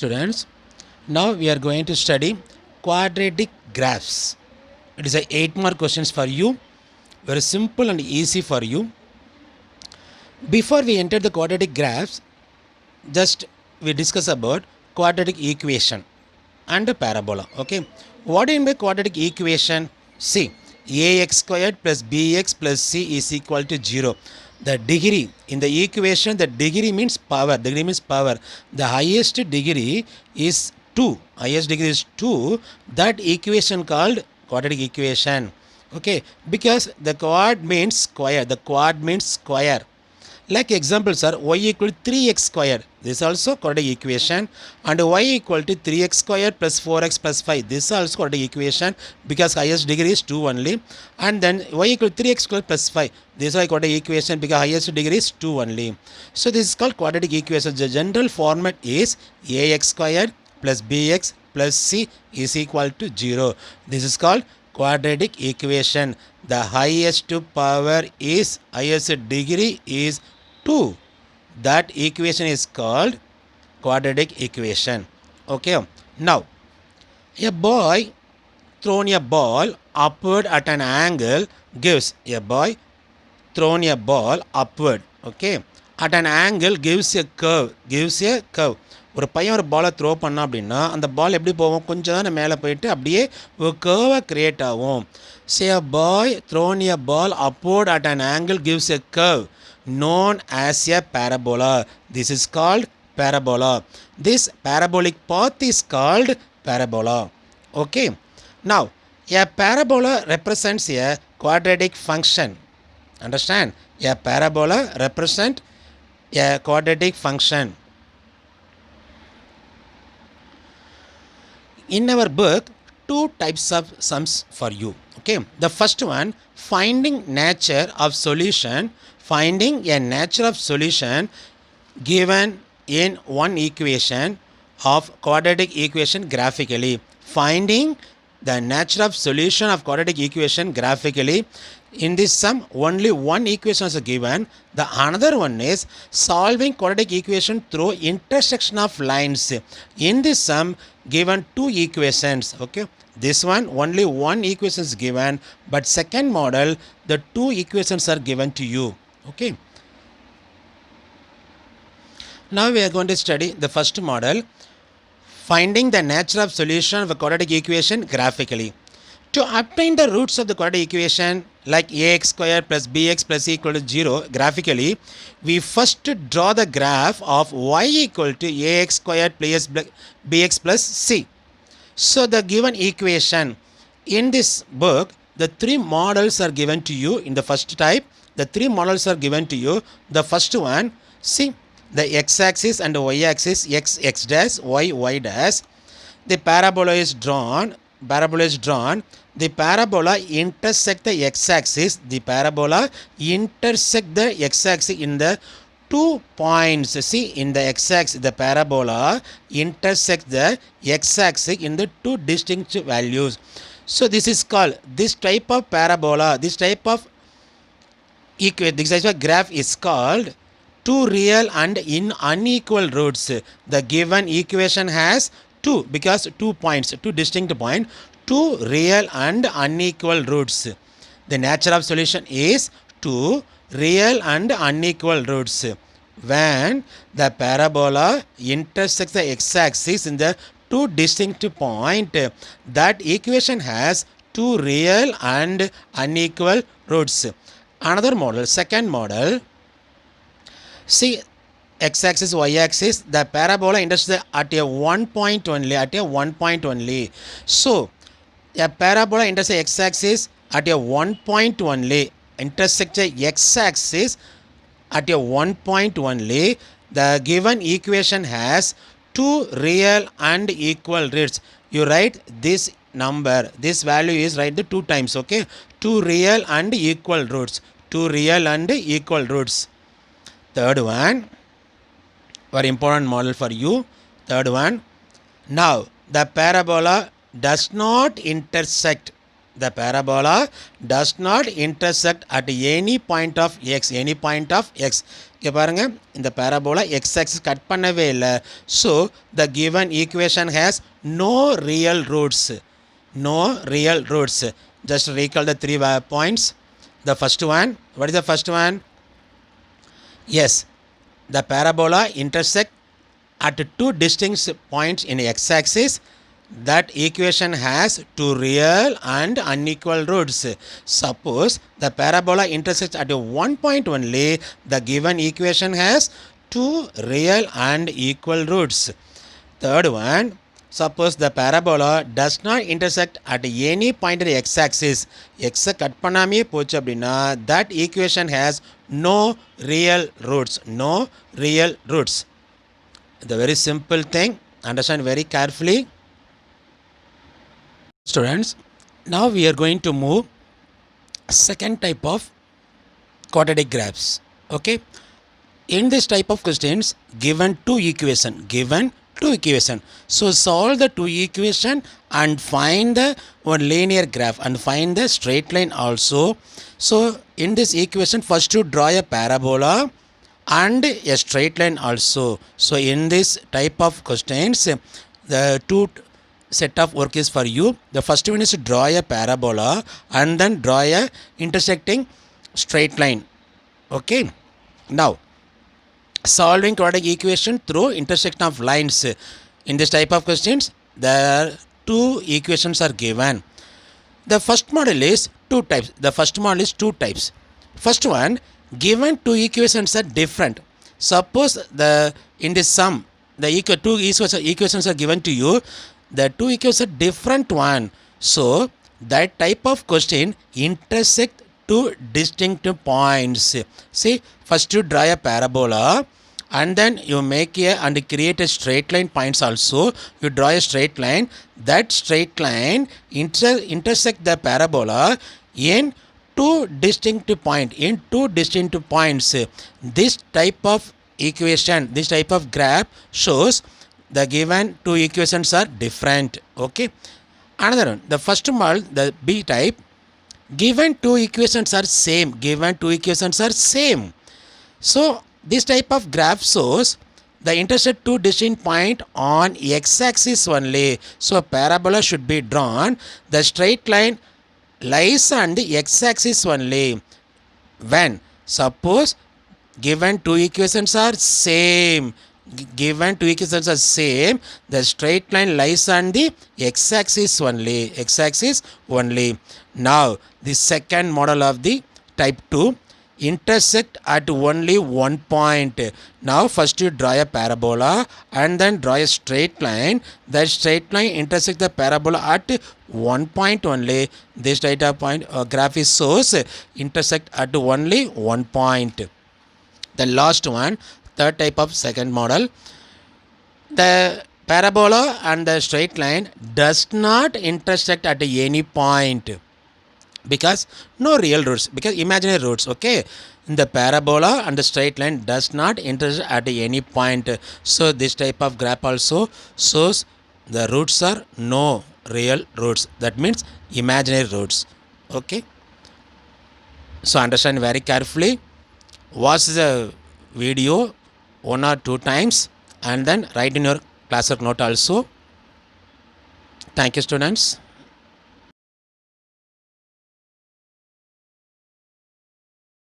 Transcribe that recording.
Students, now we are going to study quadratic graphs. It is a 8-mark questions for you, very simple and easy for you. Before we enter the quadratic graphs, just we discuss about quadratic equation and a parabola. Okay, what do you mean by quadratic equation? See, ax squared plus bx plus c is equal to 0. The degree in the equation, the degree means power. Degree means power. The highest degree is 2. Highest degree is 2. That equation called quadratic equation. Okay, because the quad means square. The quad means square. Like examples are y equal to 3x square. This is also quadratic equation. And y equal to 3x square plus 4x plus 5. This is also quadratic equation because highest degree is 2 only. And then y equal to 3x square plus 5. This is quadratic equation because highest degree is 2 only. So this is called quadratic equation. The general format is ax square plus bx plus c is equal to 0. This is called quadratic equation. The highest power is, highest degree is 2. That equation is called quadratic equation. Okay. Now, a boy thrown a ball upward at an angle gives a boy thrown a ball upward. Okay. At an angle gives a curve. Gives a curve. ஒரு பையன் ஒரு பாலை throw பண்ணா அப்படின்னா அந்த பால் எப்படி போகும், கொஞ்சம் தான் மேலே போயிட்டு அப்படியே ஒரு கர்வை கிரியேட் ஆகும். Say a boy thrown a ball upward at an angle gives a curve known as a parabola. This is called parabola. This parabolic path is called parabola. Okay. Now, a parabola represents a quadratic function. Understand? A parabola represents a quadratic function. In our book, 2 types of sums for you. Okay. The first one, finding nature of solution. Finding a nature of solution given in one equation of quadratic equation graphically. Finding the nature of solution of quadratic equation graphically. In this sum, only one equation is given. The another one is solving quadratic equation through intersection of lines. In this sum, given 2 equations. Okay. This one, only one equation is given. But second model, the 2 equations are given to you. Okay. Now we are going to study the first model. Finding the nature of solution of a quadratic equation graphically. To obtain the roots of the quadratic equation like ax square plus bx plus c equal to 0 graphically, we first draw the graph of y equal to ax square plus bx plus c. So the given equation, in this book, the 3 models are given to you in the first type. The 3 models are given to you. The first one, see, the x-axis and the y-axis, x dash, y dash. The parabola is drawn. The parabola intersect the x-axis. The parabola intersect the x-axis in the 2 points. See, in the x-axis, the parabola intersect the x-axis in the 2 distinct values. So this is called, this type of parabola, this type of graph is called 2 real and unequal roots. The given equation has 2 because 2 points, 2 distinct points, 2 real and unequal roots. The nature of solution is 2 real and unequal roots. When the parabola intersects the x-axis in the 2 distinct points, that equation has 2 real and unequal roots. Another model, second model, see, x-axis, y-axis, the parabola intersects at a 1 point only, So, a parabola intersects x-axis at a 1 point only, intersects x-axis at a 1 point only. The given equation has 2 real and equal roots. You write this number, this value is write the 2 times. Okay, 2 real and equal roots. 2 real and equal roots. Third one, very important model for you. Third one, now the parabola does not intersect the parabola does not intersect at any point of x, any point of x. இங்கே பாருங்க, இந்த parabola x axis cut பண்ணவே இல்லை. So the given equation has no real roots. No real roots. Just recall the three points. The first one, what is the first one? Yes, the parabola intersect at two distinct points in x axis. That equation has two real and unequal roots. Suppose the parabola intersects at one point only, the given equation has two real and equal roots. Third one, suppose the parabola does not intersect at any point in the x axis. X cut பண்ணாமே போச்சு அப்படின்னா that equation has no real roots. No real roots. The very simple thing, understand very carefully. Students, now we are going to move second type of quadratic graphs. Okay, in this type of questions, given two equation, so solve the two equation and find the one linear graph and find the straight line also. So in this equation, first to draw a parabola and a straight line also. So in this type of questions, the two set of work is for you. The first one is to draw a parabola and then draw a intersecting straight line. Okay, now solving quadratic equation through intersection of lines. In this type of questions, there are two equations are given. The first model is two types. The first model is two types. First one, given two equations are different. Suppose the in this sum, the two equations are given to you. The two equations are different one. So that type of question intersect two distinct points. See, first you draw a parabola and then you make a and create a straight line points also. You draw a straight line. That straight line intersect the parabola in two distinct points. This type of equation, this type of graph shows the given two equations are different. Okay, another one, the first model, the B type, given two equations are same. So this type of graph shows the intersect two distinct point on x axis only. So a parabola should be drawn. The straight line lies on the x axis only. When suppose given two equations are same, the straight line lies on the x axis only. Now the second model of the type 2, intersect at only one point. Now first you draw a parabola and then draw a straight line. That straight line intersect the parabola at one point only. This data point graph is shows intersect at only one point. The last one, third type of second model, the parabola and the straight line does not intersect at any point because no real roots, because imaginary roots. Okay, the parabola and the straight line does not intersect at any point. So this type of graph also shows the roots are no real roots, that means imaginary roots. Okay, so understand very carefully. Watch the video one or two times and then write in your classwork note also. Thank you, students.